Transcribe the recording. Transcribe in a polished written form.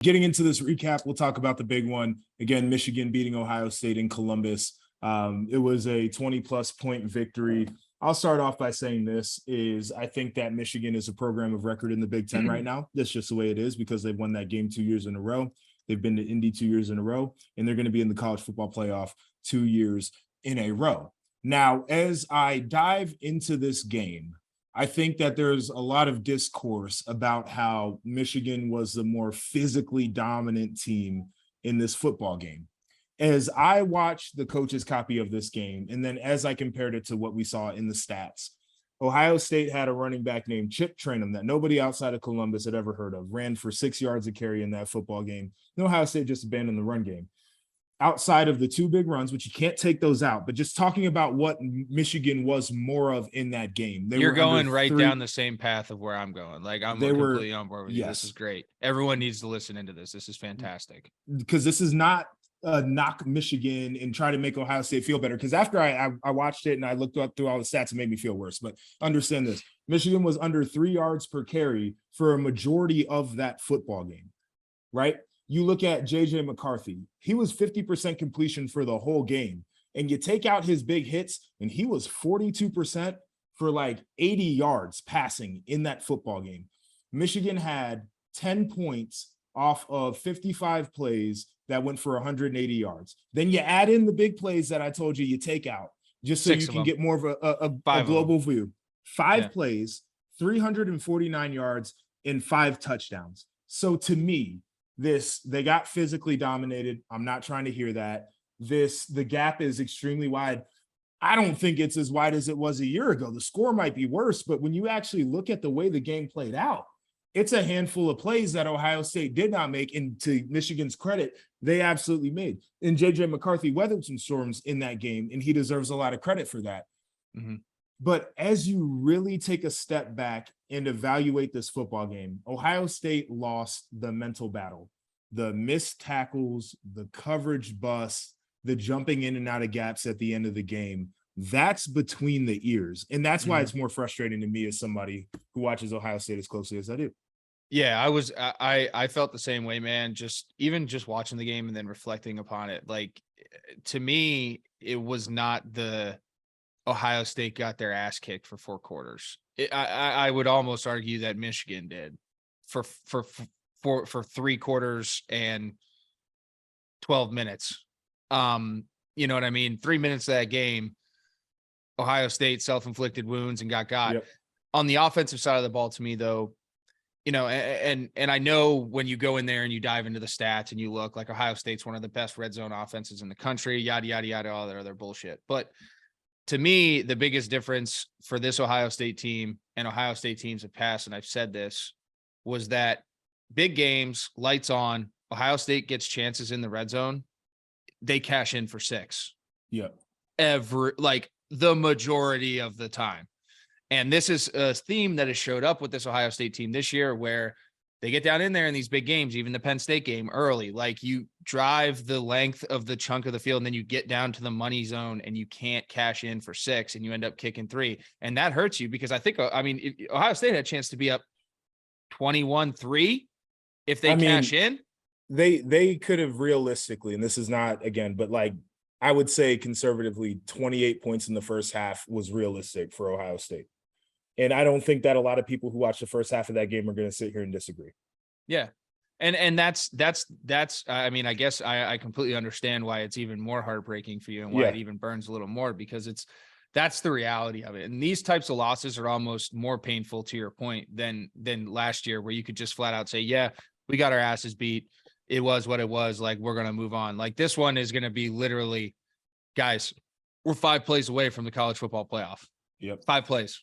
Getting into this recap, we'll talk about the big one. Again, Michigan beating Ohio State in Columbus. It was a 20-plus point victory. I'll start off by saying this is I think that Michigan is a program of record in the Big Ten right now. That's just the way it is because they've won that game 2 years in a row. They've been to Indy 2 years in a row, and they're going to be in the college football playoff 2 years in a row. Now, as I dive into this game, I think that there's a lot of discourse about how Michigan was the more physically dominant team in this football game. As I watched the coach's copy of this game, and then as I compared it to what we saw in the stats, Ohio State had a running back named Chip Trayanum that nobody outside of Columbus had ever heard of, ran for 6 yards a carry in that football game. And Ohio State just abandoned the run game. Outside of the two big runs, which you can't take those out, but just talking about what Michigan was more of in that game. You're going right down the same path of where I'm going. Like I'm completely on board with you. This is great. Everyone needs to listen into this. This is fantastic. Because this is not knock Michigan and try to make Ohio State feel better. Because after I watched it and I looked up through all the stats, it made me feel worse. But understand this. Michigan was under 3 yards per carry for a majority of that football game, right? You look at J.J. McCarthy. He was 50% completion for the whole game. And you take out his big hits, and he was 42% for like 80 yards passing in that football game. Michigan had 10 points off of 55 plays that went for 180 yards. Then you add in the big plays that I told you take out, just so you can get more of a global view. Five plays, 349 yards, and 5 touchdowns. So to me, they got physically dominated. I'm not trying to hear that. The gap is extremely wide. I don't think it's as wide as it was a year ago. The score might be worse, but when you actually look at the way the game played out, it's a handful of plays that Ohio State did not make. And to Michigan's credit, they absolutely made. And J.J. McCarthy weathered some storms in that game, and he deserves a lot of credit for that. Mm-hmm. But as you really take a step back and evaluate this football game, Ohio State lost the mental battle, the missed tackles, the coverage bust, the jumping in and out of gaps at the end of the game. That's between the ears. And that's why it's more frustrating to me as somebody who watches Ohio State as closely as I do. Yeah, I felt the same way, man. Just watching the game and then reflecting upon it. Like, to me, it was not the Ohio State got their ass kicked for 4 quarters. I would almost argue that Michigan did for 3 quarters and 12 minutes. You know what I mean? 3 minutes of that game, Ohio State self-inflicted wounds and got. Yep. On the offensive side of the ball, to me, though, you know, and I know when you go in there and you dive into the stats and you look, like, Ohio State's one of the best red zone offenses in the country, yada, yada, yada, all that other bullshit. But to me, the biggest difference for this Ohio State team and Ohio State teams have passed, and I've said this, was that big games, lights on, Ohio State gets chances in the red zone, they cash in for 6. Yeah. The majority of the time. And this is a theme that has showed up with this Ohio State team this year, where they get down in there in these big games, even the Penn State game early, like you drive the length of the chunk of the field and then you get down to the money zone and you can't cash in for 6 and you end up kicking 3. And that hurts you because Ohio State had a chance to be up 21-3 if they cash in. They could have realistically, and this is not again, but like I would say conservatively 28 points in the first half was realistic for Ohio State. And I don't think that a lot of people who watch the first half of that game are going to sit here and disagree. Yeah. And that's, I mean, I guess I completely understand why it's even more heartbreaking for you and why it even burns a little more, because that's the reality of it. And these types of losses are almost more painful, to your point, than last year, where you could just flat out say, yeah, we got our asses beat. It was what it was. Like, we're going to move on. Like, this one is going to be literally, guys, we're 5 plays away from the college football playoff. Yep. 5 plays.